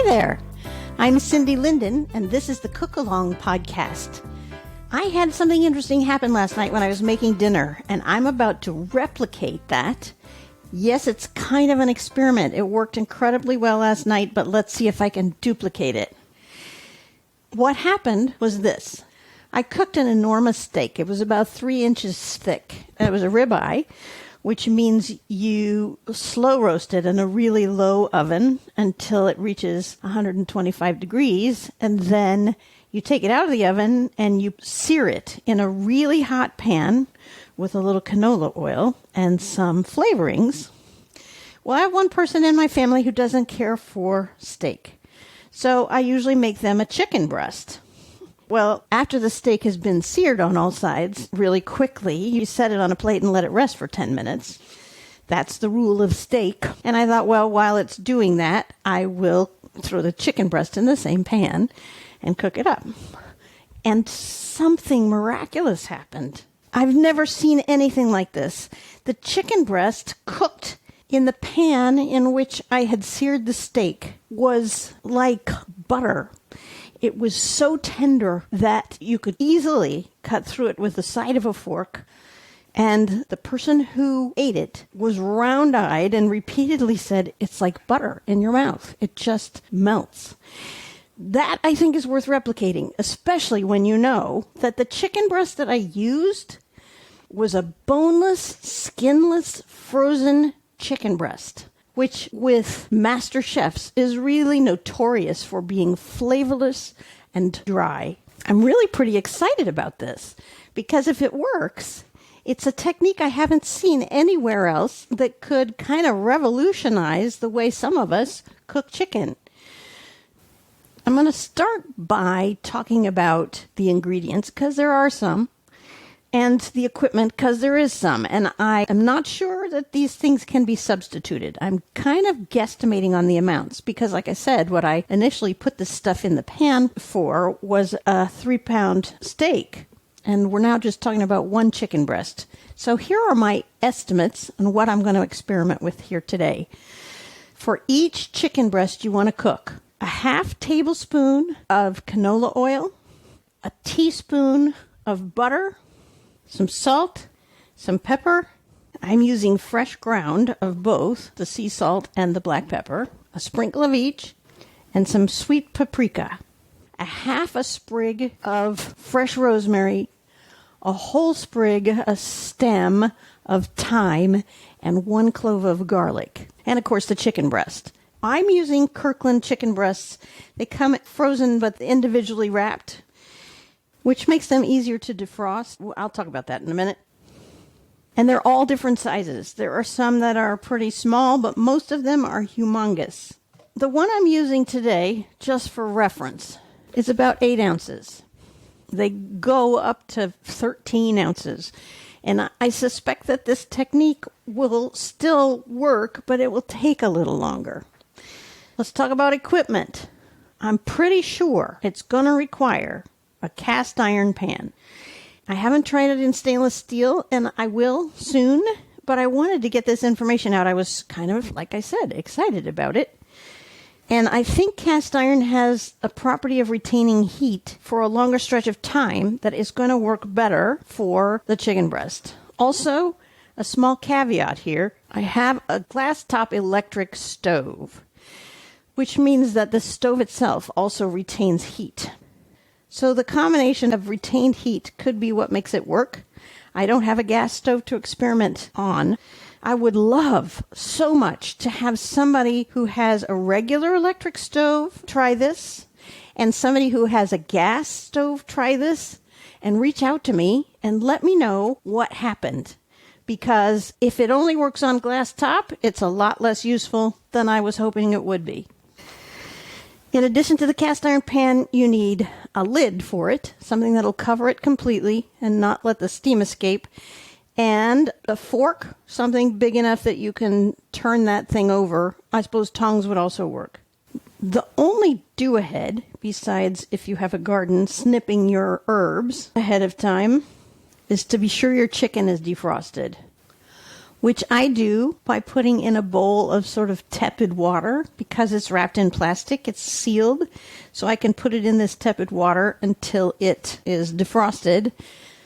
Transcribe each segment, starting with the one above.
Hi there. I'm Cindy Linden, and this is the Cookalong podcast. I had something interesting happen last night when I was making dinner, and I'm about to replicate that. Yes, it's kind of an experiment. It worked incredibly well last night, but let's see if I can duplicate it. What happened was this. I cooked an enormous steak. It was about 3 inches thick. It was a ribeye, which means you slow roast it in a really low oven until it reaches 125 degrees, and then you take it out of the oven and you sear it in a really hot pan with a little canola oil and some flavorings. Well, I have one person in my family who doesn't care for steak, so I usually make them a chicken breast. Well, after the steak has been seared on all sides really quickly, you set it on a plate and let it rest for 10 minutes. That's the rule of steak. And I thought, well, while it's doing that, I will throw the chicken breast in the same pan and cook it up. And something miraculous happened. I've never seen anything like this. The chicken breast cooked in the pan in which I had seared the steak was like butter. It was so tender that you could easily cut through it with the side of a fork. And the person who ate it was round-eyed and repeatedly said, "It's like butter in your mouth. It just melts." That, I think, is worth replicating, especially when you know that the chicken breast that I used was a boneless, skinless, frozen chicken breast, which with master chefs is really notorious for being flavorless and dry. I'm really pretty excited about this because if it works, it's a technique I haven't seen anywhere else that could kind of revolutionize the way some of us cook chicken. I'm going to start by talking about the ingredients because there are some, and the equipment because there is some, and I am not sure that these things can be substituted. I'm kind of guesstimating on the amounts because, like I said, what I initially put this stuff in the pan for was a 3-pound steak, and we're now just talking about 1 chicken breast. So here are my estimates on what I'm going to experiment with here today. For each chicken breast you want to cook, a half tablespoon of canola oil, a teaspoon of butter, some salt, some pepper. I'm using fresh ground of both, the sea salt and the black pepper, a sprinkle of each, and some sweet paprika, a half a sprig of fresh rosemary, a whole sprig, a stem of thyme, and 1 clove of garlic, and of course the chicken breast. I'm using Kirkland chicken breasts. They come frozen but individually wrapped, which makes them easier to defrost. I'll talk about that in a minute. And they're all different sizes. There are some that are pretty small, but most of them are humongous. The one I'm using today, just for reference, is about 8 ounces. They go up to 13 ounces. And I suspect that this technique will still work, but it will take a little longer. Let's talk about equipment. I'm pretty sure it's going to require a cast iron pan. I haven't tried it in stainless steel, and I will soon, but I wanted to get this information out. I was kind of, like I said, excited about it. And I think cast iron has a property of retaining heat for a longer stretch of time that is going to work better for the chicken breast. Also, a small caveat here. I have a glass top electric stove, which means that the stove itself also retains heat. So the combination of retained heat could be what makes it work. I don't have a gas stove to experiment on. I would love so much to have somebody who has a regular electric stove try this, and somebody who has a gas stove try this, and reach out to me and let me know what happened. Because if it only works on glass top, it's a lot less useful than I was hoping it would be. In addition to the cast iron pan, you need a lid for it, something that'll cover it completely and not let the steam escape, and a fork, something big enough that you can turn that thing over. I suppose tongs would also work. The only do-ahead, besides if you have a garden, snipping your herbs ahead of time, is to be sure your chicken is defrosted. which I do by putting in a bowl of sort of tepid water. Because it's wrapped in plastic, it's sealed, so I can put it in this tepid water until it is defrosted.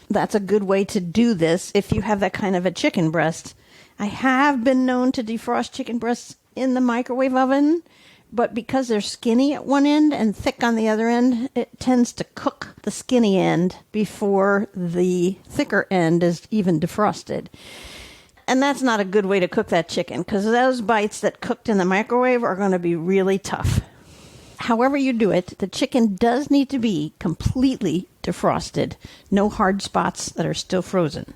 That's a good way to do this if you have that kind of a chicken breast. I have been known to defrost chicken breasts in the microwave oven, but because they're skinny at one end and thick on the other end, it tends to cook the skinny end before the thicker end is even defrosted. And that's not a good way to cook that chicken, because those bites that cooked in the microwave are going to be really tough. However you do it, the chicken does need to be completely defrosted. No hard spots that are still frozen.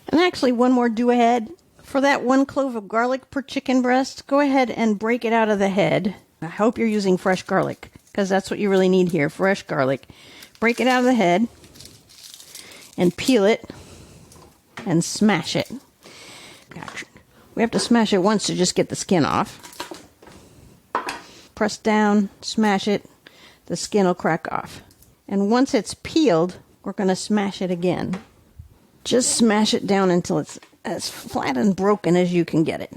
And actually, one more do-ahead. For that 1 clove of garlic per chicken breast, go ahead and break it out of the head. I hope you're using fresh garlic, because that's what you really need here, fresh garlic. Break it out of the head and peel it and smash it. We have to smash it once to just get the skin off. Press down, smash it, the skin will crack off. And once it's peeled, we're going to smash it again. Just smash it down until it's as flat and broken as you can get it.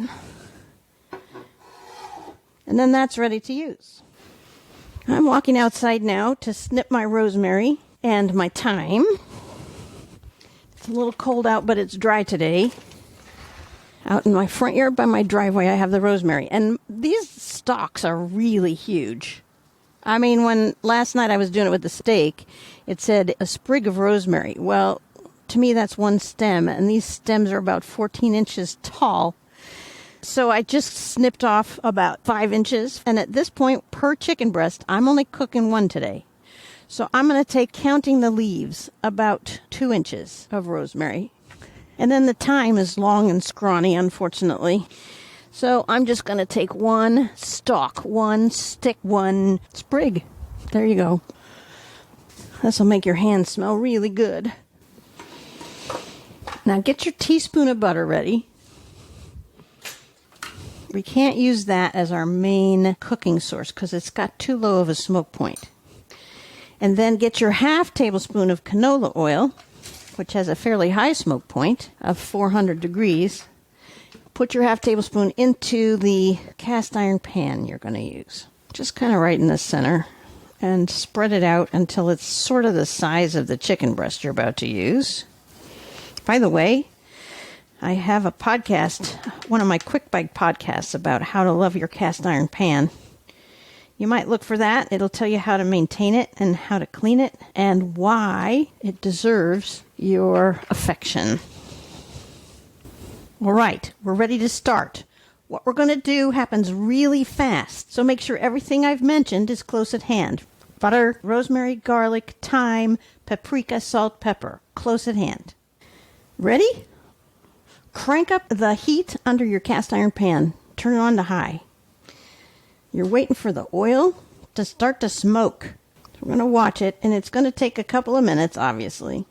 And then that's ready to use. I'm walking outside now to snip my rosemary and my thyme. It's a little cold out, but it's dry today. Out in my front yard by my driveway, I have the rosemary. And these stalks are really huge. I mean, when last night I was doing it with the steak, it said a sprig of rosemary. Well, to me, that's one stem, and these stems are about 14 inches tall. So I just snipped off about 5 inches. And at this point, per chicken breast, I'm only cooking one today. So I'm going to take, counting the leaves, about 2 inches of rosemary. And then the thyme is long and scrawny, unfortunately. So I'm just going to take one stalk, one stick, one sprig. There you go. This will make your hands smell really good. Now get your teaspoon of butter ready. We can't use that as our main cooking source because it's got too low of a smoke point. And then get your half tablespoon of canola oil, which has a fairly high smoke point of 400 degrees. Put your half tablespoon into the cast iron pan you're going to use. Just kind of right in the center. And spread it out until it's sort of the size of the chicken breast you're about to use. By the way, I have a podcast, one of my quick bite podcasts about how to love your cast iron pan. You might look for that. It'll tell you how to maintain it and how to clean it and why it deserves your affection. All right, we're ready to start. What we're going to do happens really fast, so make sure everything I've mentioned is close at hand. Butter, rosemary, garlic, thyme, paprika, salt, pepper. Close at hand. Ready? Crank up the heat under your cast iron pan. Turn it on to high. You're waiting for the oil to start to smoke. We're going to watch it, and it's going to take a couple of minutes, obviously,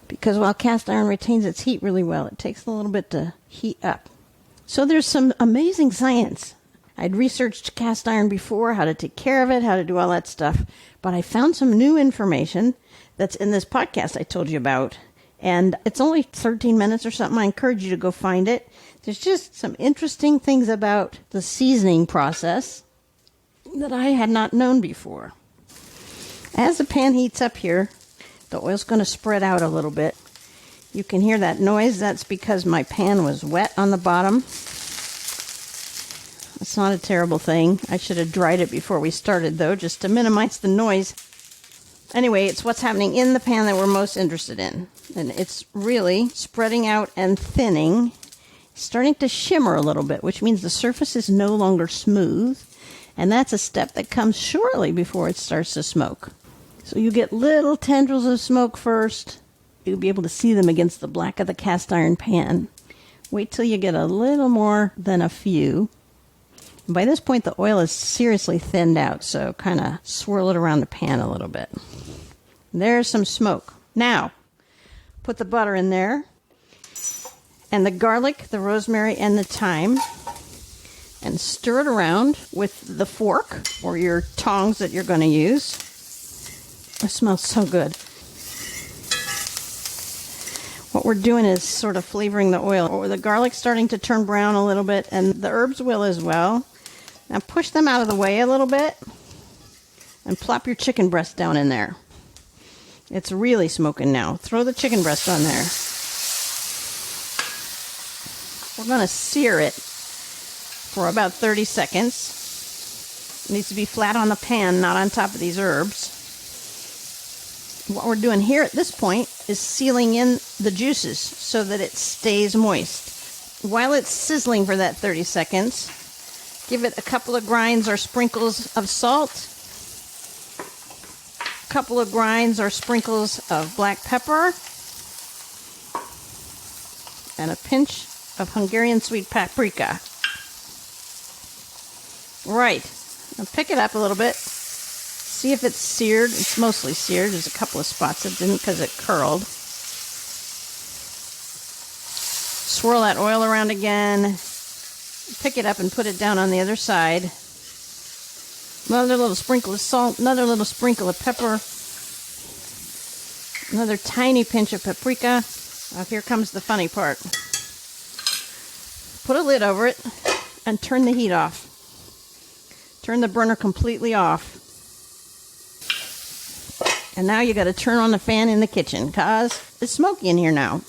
because while cast iron retains its heat really well, it takes a little bit to heat up. So there's some amazing science. I'd researched cast iron before, how to take care of it, how to do all that stuff, but I found some new information that's in this podcast I told you about. And it's only 13 minutes or something. I encourage you to go find it. There's just some interesting things about the seasoning process that I had not known before. As the pan heats up here, the oil's going to spread out a little bit. You can hear that noise. That's because my pan was wet on the bottom. It's not a terrible thing. I should have dried it before we started, though, just to minimize the noise. Anyway, it's what's happening in the pan that we're most interested in. And it's really spreading out and thinning, starting to shimmer a little bit, which means the surface is no longer smooth. And that's a step that comes shortly before it starts to smoke. So you get little tendrils of smoke first. You'll be able to see them against the black of the cast iron pan. Wait till you get a little more than a few. By this point, the oil is seriously thinned out, so kind of swirl it around the pan a little bit. There's some smoke. Now, put the butter in there, and the garlic, the rosemary, and the thyme, and stir it around with the fork or your tongs that you're going to use. It smells so good. What we're doing is sort of flavoring the oil. Or the garlic's starting to turn brown a little bit, and the herbs will as well. Now push them out of the way a little bit and plop your chicken breast down in there. It's really smoking now. Throw the chicken breast on there. We're going to sear it for about 30 seconds. It needs to be flat on the pan, not on top of these herbs. What we're doing here at this point is sealing in the juices so that it stays moist. While it's sizzling for that 30 seconds, give it a couple of grinds or sprinkles of salt, a couple of grinds or sprinkles of black pepper, and a pinch of Hungarian sweet paprika. Right. Now pick it up a little bit. See if it's seared. It's mostly seared. There's a couple of spots that didn't because it curled. Swirl that oil around again. Pick it up and put it down on the other side. Another little sprinkle of salt. Another little sprinkle of pepper. Another tiny pinch of paprika. Now here comes the funny part. Put a lid over it and turn the heat off. Turn the burner completely off. And now you got to turn on the fan in the kitchen because it's smoky in here now.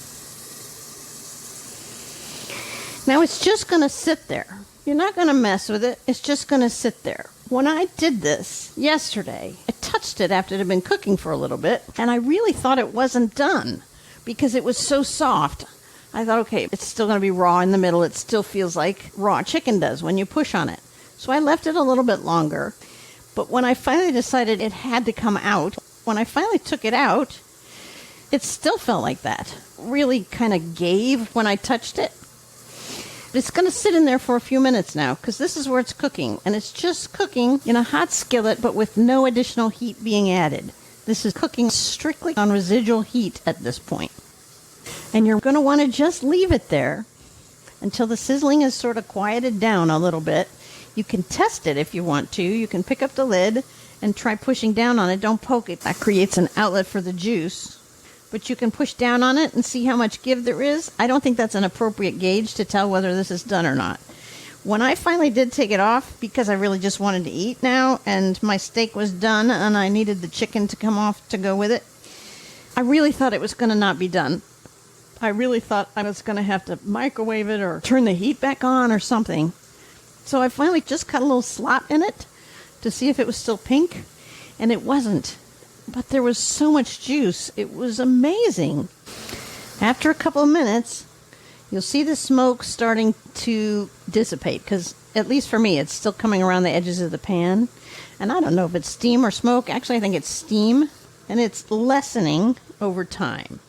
Now it's just going to sit there. You're not going to mess with it. It's just going to sit there. When I did this yesterday, I touched it after it had been cooking for a little bit, and I really thought it wasn't done because it was so soft. I thought, okay, it's still going to be raw in the middle. It still feels like raw chicken does when you push on it. So I left it a little bit longer. But when I finally decided it had to come out, when I finally took it out, it still felt like that. Really kind of gave when I touched it. It's going to sit in there for a few minutes now because this is where it's cooking. And it's just cooking in a hot skillet but with no additional heat being added. This is cooking strictly on residual heat at this point. And you're going to want to just leave it there until the sizzling is sort of quieted down a little bit. You can test it if you want to. You can pick up the lid and try pushing down on it. Don't poke it. That creates an outlet for the juice. But you can push down on it and see how much give there is. I don't think that's an appropriate gauge to tell whether this is done or not. When I finally did take it off, because I really just wanted to eat now, and my steak was done, and I needed the chicken to come off to go with it, I really thought it was going to not be done. I really thought I was going to have to microwave it or turn the heat back on or something. So I finally just cut a little slot in it to see if it was still pink, and it wasn't. But there was so much juice. It was amazing. After a couple of minutes, you'll see the smoke starting to dissipate, because at least for me, it's still coming around the edges of the pan. And I don't know if it's steam or smoke. Actually, I think it's steam, and it's lessening over time.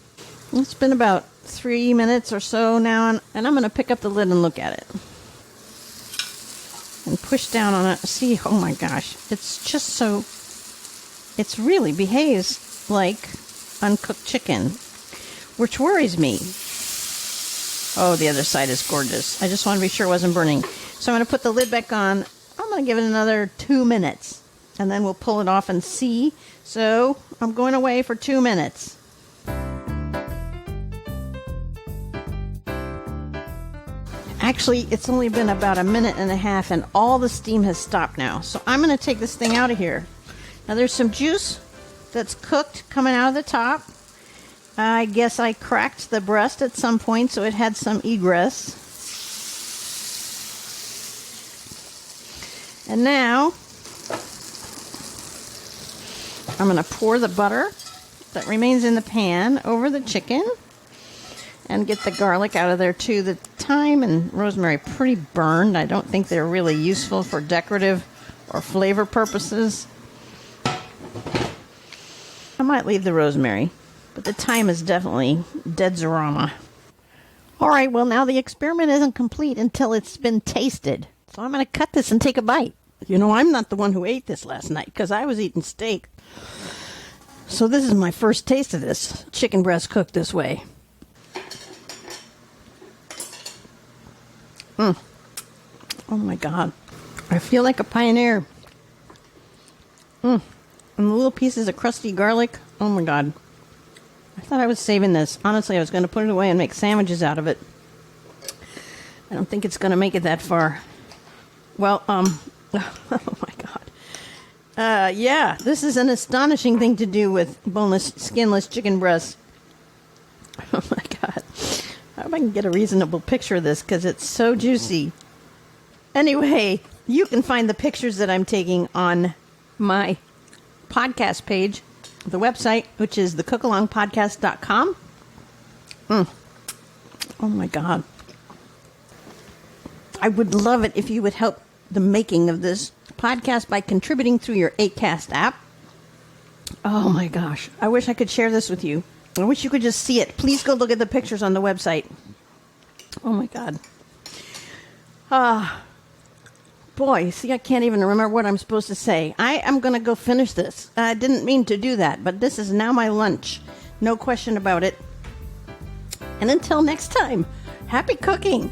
It's been about 3 minutes or so now, and I'm going to pick up the lid and look at it. And push down on it. See, oh my gosh, it's just so, it's really behaves like uncooked chicken, which worries me. Oh, the other side is gorgeous. I just want to be sure it wasn't burning. So I'm going to put the lid back on. I'm going to give it another 2 minutes, and then we'll pull it off and see. So I'm going away for 2 minutes. Actually, it's only been about a minute and a half, and all the steam has stopped now. So I'm going to take this thing out of here. Now, there's some juice that's cooked coming out of the top. I guess I cracked the breast at some point, so it had some egress. And now, I'm going to pour the butter that remains in the pan over the chicken. And get the garlic out of there too. The thyme and rosemary pretty burned. I don't think they're really useful for decorative or flavor purposes. I might leave the rosemary, but the thyme is definitely dead Zorama. All right, well, now the experiment isn't complete until it's been tasted. So I'm going to cut this and take a bite. You know, I'm not the one who ate this last night because I was eating steak. So this is my first taste of this chicken breast cooked this way. Oh my God. I feel like a pioneer. And the little pieces of crusty garlic. Oh my God. I thought I was saving this. Honestly, I was going to put it away and make sandwiches out of it. I don't think it's going to make it that far. Well, oh my God. Yeah, this is an astonishing thing to do with boneless, skinless chicken breasts. Oh my God. I hope I can get a reasonable picture of this because it's so juicy. Anyway, you can find the pictures that I'm taking on my podcast page, the website, which is thecookalongpodcast.com. Oh my God. I would love it if you would help the making of this podcast by contributing through your Acast app. Oh my gosh. I wish I could share this with you. I wish you could just see it. Please go look at the pictures on the website. Oh my God. Boy, see, I can't even remember what I'm supposed to say. I am going to go finish this. I didn't mean to do that, but this is now my lunch. No question about it. And until next time, happy cooking.